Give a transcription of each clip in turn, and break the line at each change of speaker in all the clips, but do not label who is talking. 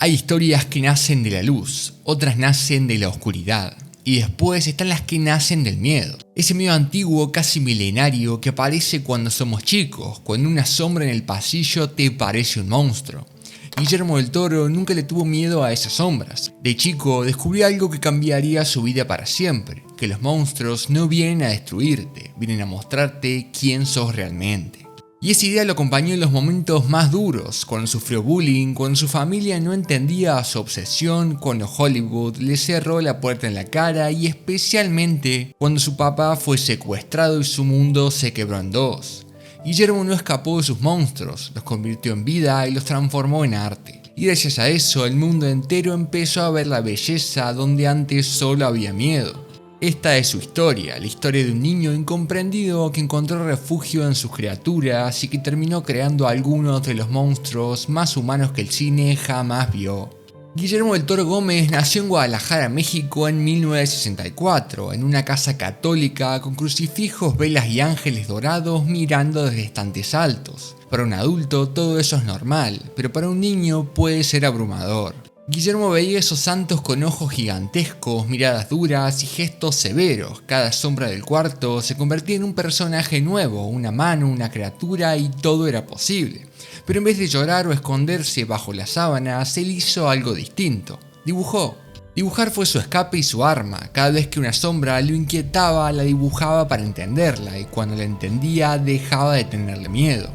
Hay historias que nacen de la luz, otras nacen de la oscuridad, y después están las que nacen del miedo. Ese miedo antiguo, casi milenario, que aparece cuando somos chicos, cuando una sombra en el pasillo te parece un monstruo. Guillermo del Toro nunca le tuvo miedo a esas sombras. De chico descubrió algo que cambiaría su vida para siempre, que los monstruos no vienen a destruirte, vienen a mostrarte quién sos realmente. Y esa idea lo acompañó en los momentos más duros, cuando sufrió bullying, cuando su familia no entendía su obsesión, cuando Hollywood le cerró la puerta en la cara y especialmente cuando su papá fue secuestrado y su mundo se quebró en dos. Guillermo no escapó de sus monstruos, los convirtió en vida y los transformó en arte. Y gracias a eso el mundo entero empezó a ver la belleza donde antes solo había miedo. Esta es su historia, la historia de un niño incomprendido que encontró refugio en sus criaturas y que terminó creando algunos de los monstruos más humanos que el cine jamás vio. Guillermo del Toro Gómez nació en Guadalajara, México en 1964, en una casa católica con crucifijos, velas y ángeles dorados mirando desde estantes altos. Para un adulto todo eso es normal, pero para un niño puede ser abrumador. Guillermo veía esos santos con ojos gigantescos, miradas duras y gestos severos. Cada sombra del cuarto se convertía en un personaje nuevo, una mano, una criatura y todo era posible. Pero en vez de llorar o esconderse bajo las sábanas, él hizo algo distinto. Dibujó. Dibujar fue su escape y su arma. Cada vez que una sombra lo inquietaba, la dibujaba para entenderla y cuando la entendía dejaba de tenerle miedo.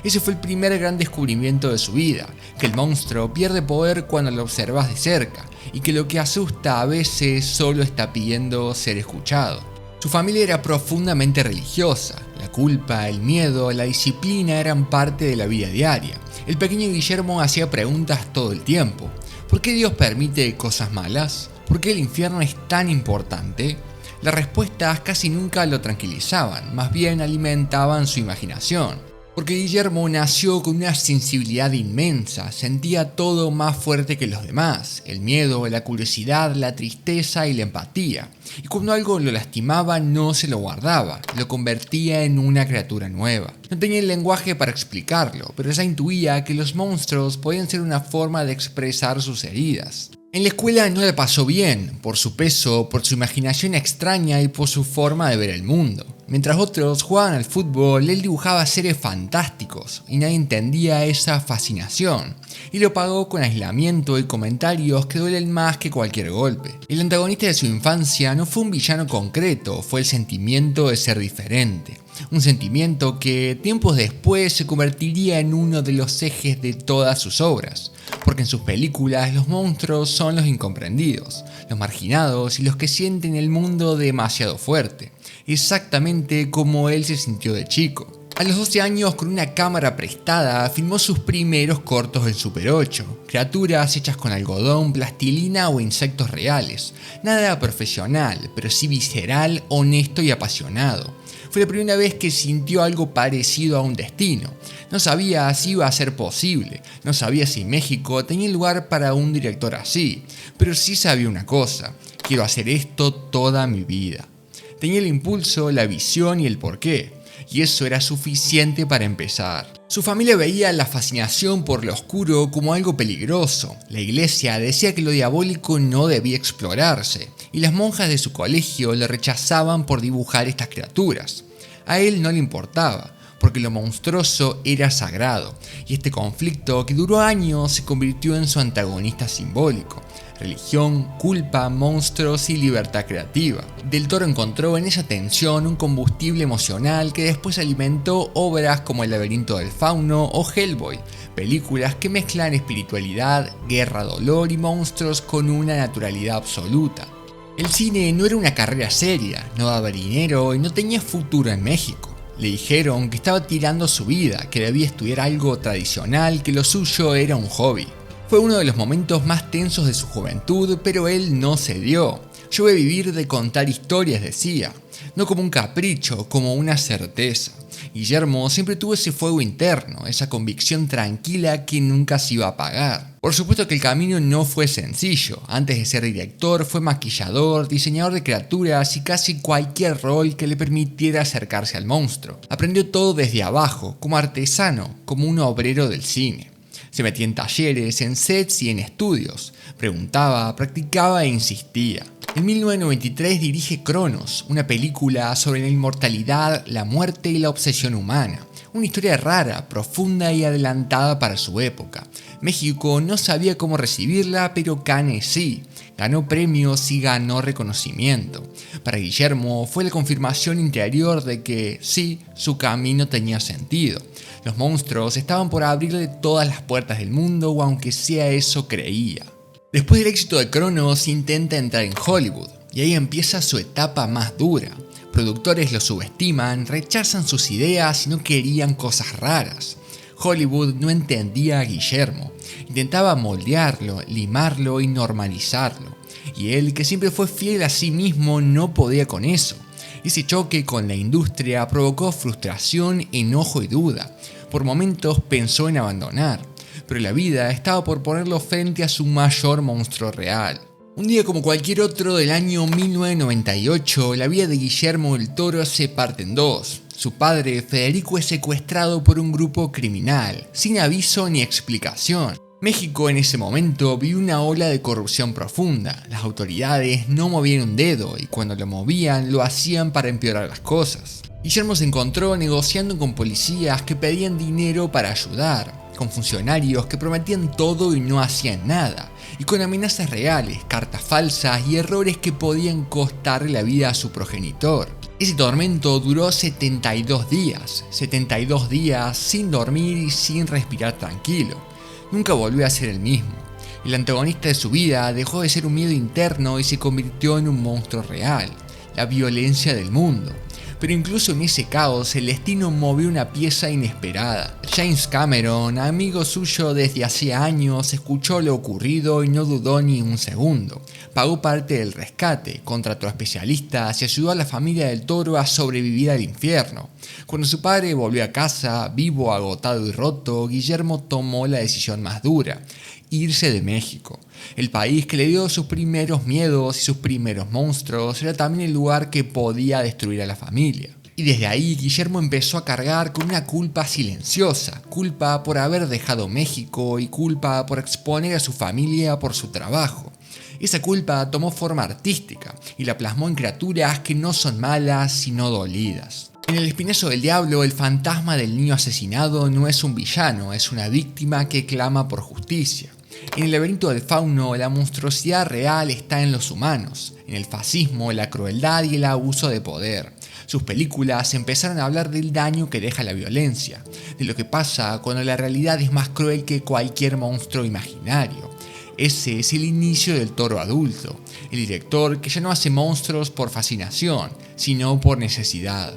Ese fue el primer gran descubrimiento de su vida, que el monstruo pierde poder cuando lo observas de cerca y que lo que asusta a veces solo está pidiendo ser escuchado. Su familia era profundamente religiosa, la culpa, el miedo, la disciplina eran parte de la vida diaria. El pequeño Guillermo hacía preguntas todo el tiempo. ¿Por qué Dios permite cosas malas? ¿Por qué el infierno es tan importante? Las respuestas casi nunca lo tranquilizaban, más bien alimentaban su imaginación. Porque Guillermo nació con una sensibilidad inmensa, sentía todo más fuerte que los demás, el miedo, la curiosidad, la tristeza y la empatía. Y cuando algo lo lastimaba no se lo guardaba, lo convertía en una criatura nueva. No tenía el lenguaje para explicarlo, pero ya intuía que los monstruos podían ser una forma de expresar sus heridas. En la escuela no le pasó bien, por su peso, por su imaginación extraña y por su forma de ver el mundo. Mientras otros jugaban al fútbol, él dibujaba seres fantásticos y nadie entendía esa fascinación. Y lo pagó con aislamiento y comentarios que duelen más que cualquier golpe. El antagonista de su infancia no fue un villano concreto, fue el sentimiento de ser diferente. Un sentimiento que tiempos después se convertiría en uno de los ejes de todas sus obras. Porque en sus películas los monstruos son los incomprendidos, los marginados y los que sienten el mundo demasiado fuerte. Exactamente como él se sintió de chico. A los 12 años, con una cámara prestada, filmó sus primeros cortos en Super 8, criaturas hechas con algodón, plastilina o insectos reales. Nada profesional, pero sí visceral, honesto y apasionado. Fue la primera vez que sintió algo parecido a un destino. No sabía si iba a ser posible, no sabía si México tenía lugar para un director así, pero sí sabía una cosa: quiero hacer esto toda mi vida. Tenía el impulso, la visión y el porqué, y eso era suficiente para empezar. Su familia veía la fascinación por lo oscuro como algo peligroso. La iglesia decía que lo diabólico no debía explorarse, y las monjas de su colegio le rechazaban por dibujar estas criaturas. A él no le importaba, porque lo monstruoso era sagrado, y este conflicto que duró años se convirtió en su antagonista simbólico. Religión, culpa, monstruos y libertad creativa. Del Toro encontró en esa tensión un combustible emocional que después alimentó obras como El laberinto del fauno o Hellboy, películas que mezclan espiritualidad, guerra, dolor y monstruos con una naturalidad absoluta. El cine no era una carrera seria, no daba dinero y no tenía futuro en México. Le dijeron que estaba tirando su vida, que debía estudiar algo tradicional, que lo suyo era un hobby. Fue uno de los momentos más tensos de su juventud, pero él no cedió. Yo voy a vivir de contar historias, decía. No como un capricho, como una certeza. Guillermo siempre tuvo ese fuego interno, esa convicción tranquila que nunca se iba a apagar. Por supuesto que el camino no fue sencillo. Antes de ser director, fue maquillador, diseñador de criaturas y casi cualquier rol que le permitiera acercarse al monstruo. Aprendió todo desde abajo, como artesano, como un obrero del cine. Se metía en talleres, en sets y en estudios. Preguntaba, practicaba e insistía. En 1993 dirige Cronos, una película sobre la inmortalidad, la muerte y la obsesión humana. Una historia rara, profunda y adelantada para su época. México no sabía cómo recibirla, pero Cannes sí. Ganó premios y ganó reconocimiento. Para Guillermo fue la confirmación interior de que sí, su camino tenía sentido. Los monstruos estaban por abrirle todas las puertas del mundo, o aunque sea eso creía. Después del éxito de Cronos intenta entrar en Hollywood, y ahí empieza su etapa más dura. Productores lo subestiman, rechazan sus ideas y no querían cosas raras. Hollywood no entendía a Guillermo, intentaba moldearlo, limarlo y normalizarlo. Y él, que siempre fue fiel a sí mismo, no podía con eso. Ese choque con la industria provocó frustración, enojo y duda. Por momentos pensó en abandonar, pero la vida estaba por ponerlo frente a su mayor monstruo real. Un día como cualquier otro del año 1998, la vida de Guillermo del Toro se parte en dos. Su padre, Federico, es secuestrado por un grupo criminal, sin aviso ni explicación. México en ese momento vivió una ola de corrupción profunda. Las autoridades no movían un dedo y cuando lo movían lo hacían para empeorar las cosas. Guillermo se encontró negociando con policías que pedían dinero para ayudar, con funcionarios que prometían todo y no hacían nada, y con amenazas reales, cartas falsas y errores que podían costarle la vida a su progenitor. Ese tormento duró 72 días sin dormir y sin respirar tranquilo. Nunca volvió a ser el mismo. El antagonista de su vida dejó de ser un miedo interno y se convirtió en un monstruo real, la violencia del mundo. Pero incluso en ese caos, el destino movió una pieza inesperada. James Cameron, amigo suyo desde hacía años, escuchó lo ocurrido y no dudó ni un segundo. Pagó parte del rescate, contrató a especialistas y ayudó a la familia del Toro a sobrevivir al infierno. Cuando su padre volvió a casa, vivo, agotado y roto, Guillermo tomó la decisión más dura: irse de México. El país que le dio sus primeros miedos y sus primeros monstruos era también el lugar que podía destruir a la familia. Y desde ahí Guillermo empezó a cargar con una culpa silenciosa, culpa por haber dejado México y culpa por exponer a su familia por su trabajo. Esa culpa tomó forma artística y la plasmó en criaturas que no son malas sino dolidas. En El Espinazo del Diablo, el fantasma del niño asesinado no es un villano, es una víctima que clama por justicia. En El laberinto del fauno, la monstruosidad real está en los humanos, en el fascismo, la crueldad y el abuso de poder. Sus películas empezaron a hablar del daño que deja la violencia, de lo que pasa cuando la realidad es más cruel que cualquier monstruo imaginario. Ese es el inicio del Toro adulto, el director que ya no hace monstruos por fascinación, sino por necesidad.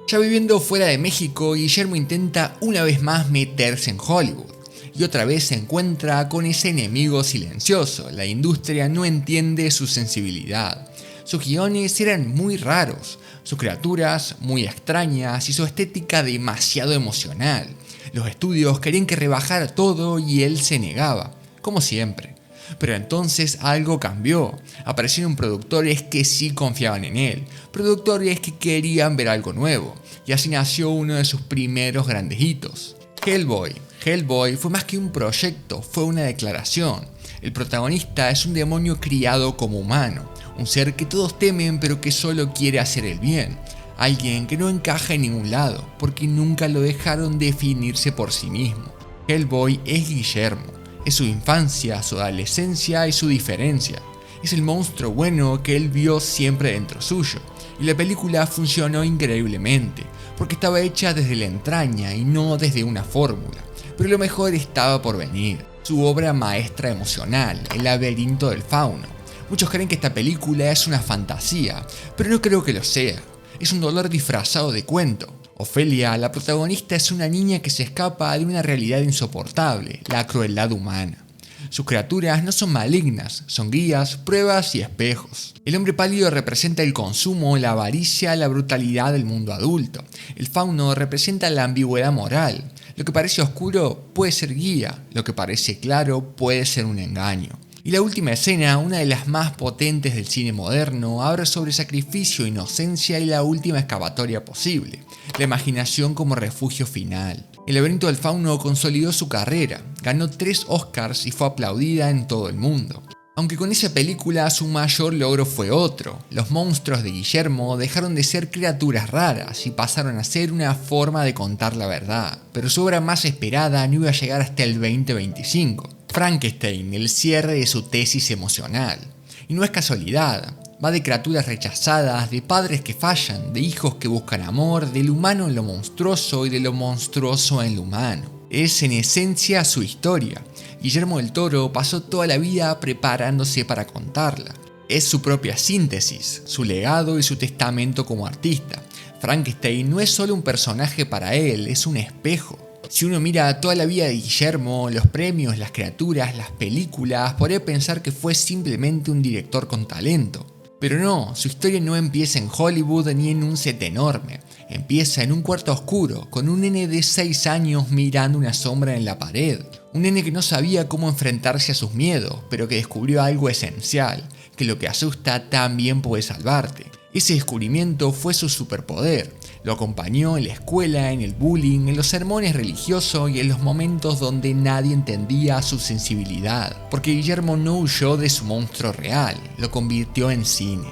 Ya viviendo fuera de México, Guillermo intenta una vez más meterse en Hollywood. Y otra vez se encuentra con ese enemigo silencioso: la industria no entiende su sensibilidad. Sus guiones eran muy raros, sus criaturas muy extrañas y su estética demasiado emocional. Los estudios querían que rebajara todo y él se negaba, como siempre. Pero entonces algo cambió. Aparecieron productores que sí confiaban en él, productores que querían ver algo nuevo, y así nació uno de sus primeros grandes hitos: Hellboy. Hellboy fue más que un proyecto, fue una declaración. El protagonista es un demonio criado como humano, un ser que todos temen pero que solo quiere hacer el bien. Alguien que no encaja en ningún lado, porque nunca lo dejaron definirse por sí mismo. Hellboy es Guillermo, es su infancia, su adolescencia y su diferencia. Es el monstruo bueno que él vio siempre dentro suyo. Y la película funcionó increíblemente, porque estaba hecha desde la entraña y no desde una fórmula. Pero lo mejor estaba por venir: su obra maestra emocional, El laberinto del fauno. Muchos creen que esta película es una fantasía, pero no creo que lo sea. Es un dolor disfrazado de cuento. Ofelia, la protagonista, es una niña que se escapa de una realidad insoportable: la crueldad humana. Sus criaturas no son malignas, son guías, pruebas y espejos. El hombre pálido representa el consumo, la avaricia, la brutalidad del mundo adulto. El fauno representa la ambigüedad moral. Lo que parece oscuro puede ser guía, lo que parece claro puede ser un engaño. Y la última escena, una de las más potentes del cine moderno, habla sobre sacrificio, inocencia y la última escapatoria posible: la imaginación como refugio final. El laberinto del fauno consolidó su carrera, ganó 3 Oscars y fue aplaudida en todo el mundo. Aunque con esa película su mayor logro fue otro. Los monstruos de Guillermo dejaron de ser criaturas raras y pasaron a ser una forma de contar la verdad. Pero su obra más esperada no iba a llegar hasta el 2025. Frankenstein, el cierre de su tesis emocional. Y no es casualidad. Va de criaturas rechazadas, de padres que fallan, de hijos que buscan amor, del humano en lo monstruoso y de lo monstruoso en lo humano. Es en esencia su historia. Guillermo del Toro pasó toda la vida preparándose para contarla. Es su propia síntesis, su legado y su testamento como artista. Frankenstein no es solo un personaje para él, es un espejo. Si uno mira toda la vida de Guillermo, los premios, las criaturas, las películas, podría pensar que fue simplemente un director con talento. Pero no, su historia no empieza en Hollywood ni en un set enorme. Empieza en un cuarto oscuro, con un nene de 6 años mirando una sombra en la pared. Un nene que no sabía cómo enfrentarse a sus miedos, pero que descubrió algo esencial, que lo que asusta también puede salvarte. Ese descubrimiento fue su superpoder. Lo acompañó en la escuela, en el bullying, en los sermones religiosos y en los momentos donde nadie entendía su sensibilidad. Porque Guillermo no huyó de su monstruo real, lo convirtió en cine.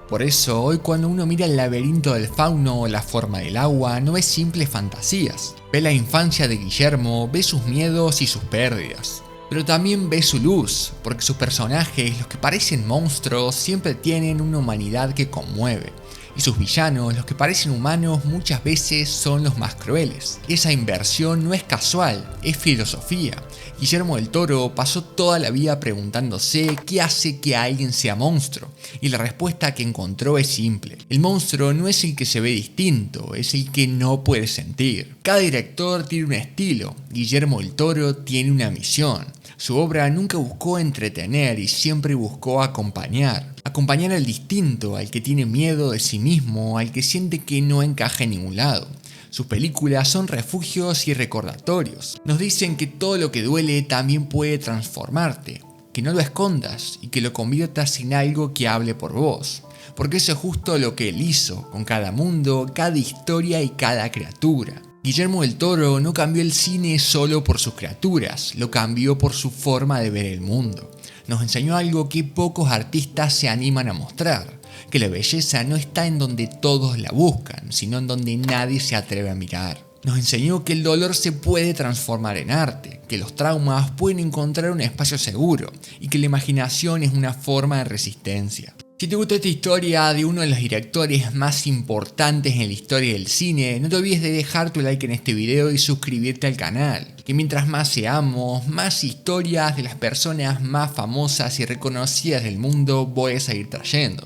Por eso, hoy cuando uno mira el laberinto del fauno o la forma del agua, no ve simples fantasías. Ve la infancia de Guillermo, ve sus miedos y sus pérdidas. Pero también ve su luz, porque sus personajes, los que parecen monstruos, siempre tienen una humanidad que conmueve. Y sus villanos, los que parecen humanos, muchas veces son los más crueles. Esa inversión no es casual, es filosofía. Guillermo del Toro pasó toda la vida preguntándose qué hace que alguien sea monstruo. Y la respuesta que encontró es simple. El monstruo no es el que se ve distinto, es el que no puede sentir. Cada director tiene un estilo. Guillermo del Toro tiene una misión. Su obra nunca buscó entretener y siempre buscó acompañar. Acompañar al distinto, al que tiene miedo de sí mismo, al que siente que no encaja en ningún lado. Sus películas son refugios y recordatorios. Nos dicen que todo lo que duele también puede transformarte, que no lo escondas y que lo conviertas en algo que hable por vos. Porque eso es justo lo que él hizo, con cada mundo, cada historia y cada criatura. Guillermo del Toro no cambió el cine solo por sus criaturas, lo cambió por su forma de ver el mundo. Nos enseñó algo que pocos artistas se animan a mostrar, que la belleza no está en donde todos la buscan, sino en donde nadie se atreve a mirar. Nos enseñó que el dolor se puede transformar en arte, que los traumas pueden encontrar un espacio seguro y que la imaginación es una forma de resistencia. Si te gustó esta historia de uno de los directores más importantes en la historia del cine, no te olvides de dejar tu like en este video y suscribirte al canal, que mientras más seamos, más historias de las personas más famosas y reconocidas del mundo voy a seguir trayendo.